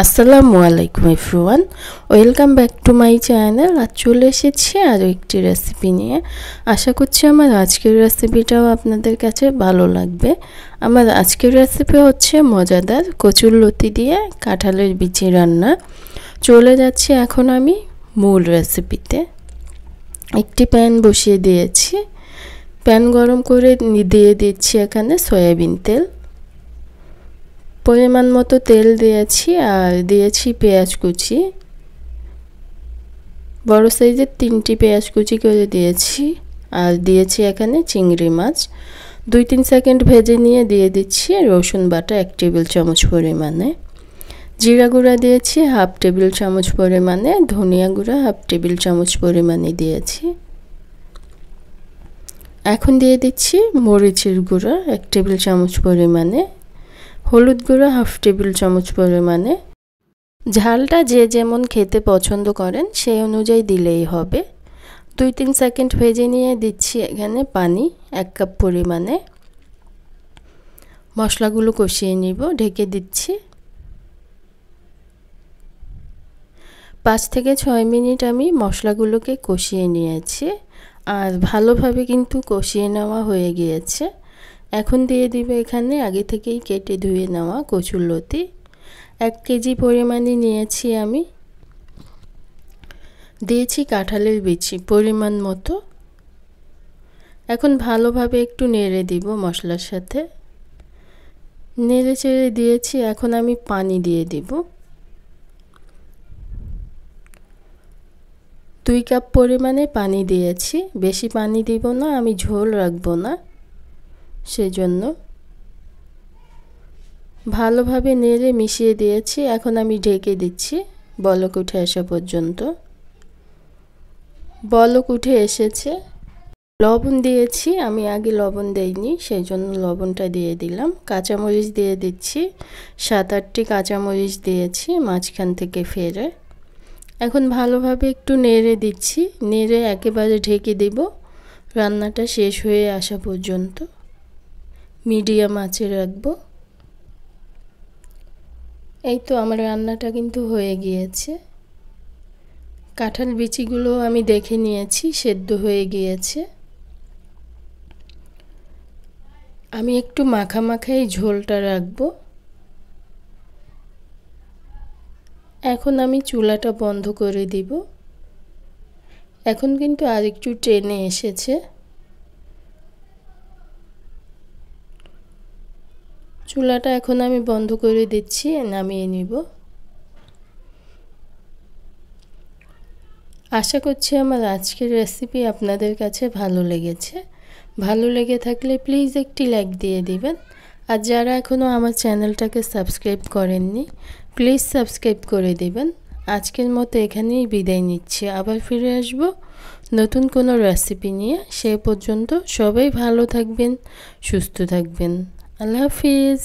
আসসালামু আলাইকুম everyone, welcome back to my channel. আজ চলে এসেছি আরও একটি রেসিপি নিয়ে। আশা করছি আমার আজকের রেসিপিটাও আপনাদের কাছে ভালো লাগবে। আমার আজকের রেসিপি হচ্ছে মজাদার কচুরলতি দিয়ে কাঁঠালের বিচি রান্না। চলে যাচ্ছি এখন আমি মূল রেসিপিতে। একটি প্যান বসিয়ে দিয়েছি, প্যান গরম করে দিয়ে দিচ্ছি এখানে সয়াবিন তেল। পরিমাণ মতো তেল দিয়েছি আর দিয়েছি পেঁয়াজ কুচি, বড় সাইজের 3টি পেঁয়াজ কুচি করে দিয়েছি। আর দিয়েছি এখানে চিংড়ি মাছ। 2-3 সেকেন্ড ভেজে নিয়ে দিয়ে দিচ্ছি রসুন বাটা 1 টেবিল চামচ পরিমাণে। জিরা গুঁড়া দিয়েছি 1/2 টেবিল চামচ পরিমাণে, ধনিয়া গুঁড়া 1/2 টেবিল চামচ পরিমাণে দিয়েছি। এখন দিয়ে দিচ্ছি মরিচের গুঁড়া 1 টেবিল চামচ পরিমাণে, হলুদ গুঁড়া 1/2 টেবিল চামচ পরিমাণে। ঝালটা যে যেমন খেতে পছন্দ করেন সেই অনুযায়ী দিলেই হবে। 2-3 সেকেন্ড ভেজে নিয়ে দিচ্ছি এখানে পানি 1 কাপ পরিমাণে। মশলাগুলো কষিয়ে নিব, ঢেকে দিচ্ছি। 5 থেকে 6 মিনিট আমি মশলাগুলোকে কষিয়ে নিয়েছি আর ভালোভাবে কিন্তু কষিয়ে নেওয়া হয়ে গিয়েছে। এখন দিয়ে দিব এখানে আগে থেকেই কেটে ধুয়ে নেওয়া কচুরলতি। 1 কেজি পরিমাণে নিয়েছি আমি। দিয়েছি কাঁঠালের বিচি পরিমাণ মতো। এখন ভালোভাবে একটু নেড়ে দিব মশলার সাথে। নেড়ে চেড়ে দিয়েছি, এখন আমি পানি দিয়ে দিব। 2 কাপ পরিমাণে পানি দিয়েছি, বেশি পানি দিব না, আমি ঝোল রাখবো না, সেজন্য। ভালোভাবে নেড়ে মিশিয়ে দিয়েছি। এখন আমি ঢেকে দিচ্ছি বলক উঠে আসা পর্যন্ত। বলক উঠে এসেছে। লবণ দিয়েছি, আমি আগে লবণ দেইনি, সেই জন্য লবণটা দিয়ে দিলাম। কাঁচামরিচ দিয়ে দিচ্ছি, 7-8টি কাঁচামরিচ দিয়েছি মাঝখান থেকে ফেলে। এখন ভালোভাবে একটু নেড়ে দিচ্ছি, নেড়ে একেবারে ঢেকে দেব রান্নাটা শেষ হয়ে আসা পর্যন্ত। মিডিয়াম আঁচে রাখবো। এই তো আমার রান্নাটা কিন্তু হয়ে গিয়েছে। কাঁঠাল বিচিগুলো আমি দেখে নিয়েছি সেদ্ধ হয়ে গিয়েছে। আমি একটু মাখা মাখাই ঝোলটা রাখবো। এখন আমি চুলাটা বন্ধ করে দিব। এখন কিন্তু আরেকটু টেনে এসেছে। চুলাটা এখন আমি বন্ধ করে দিচ্ছি, নামিয়ে নিব। আশা করছি আমার আজকের রেসিপি আপনাদের কাছে ভালো লেগেছে। ভালো লেগে থাকলে প্লিজ একটি লাইক দিয়ে দিবেন। আর যারা এখনও আমার চ্যানেলটাকে সাবস্ক্রাইব করেননি প্লিজ সাবস্ক্রাইব করে দিবেন। আজকের মতো এখানেই বিদায় নিচ্ছি, আবার ফিরে আসব নতুন কোনো রেসিপি নিয়ে। সে পর্যন্ত সবাই ভালো থাকবেন, সুস্থ থাকবেন। আল্লাহ হাফিজ।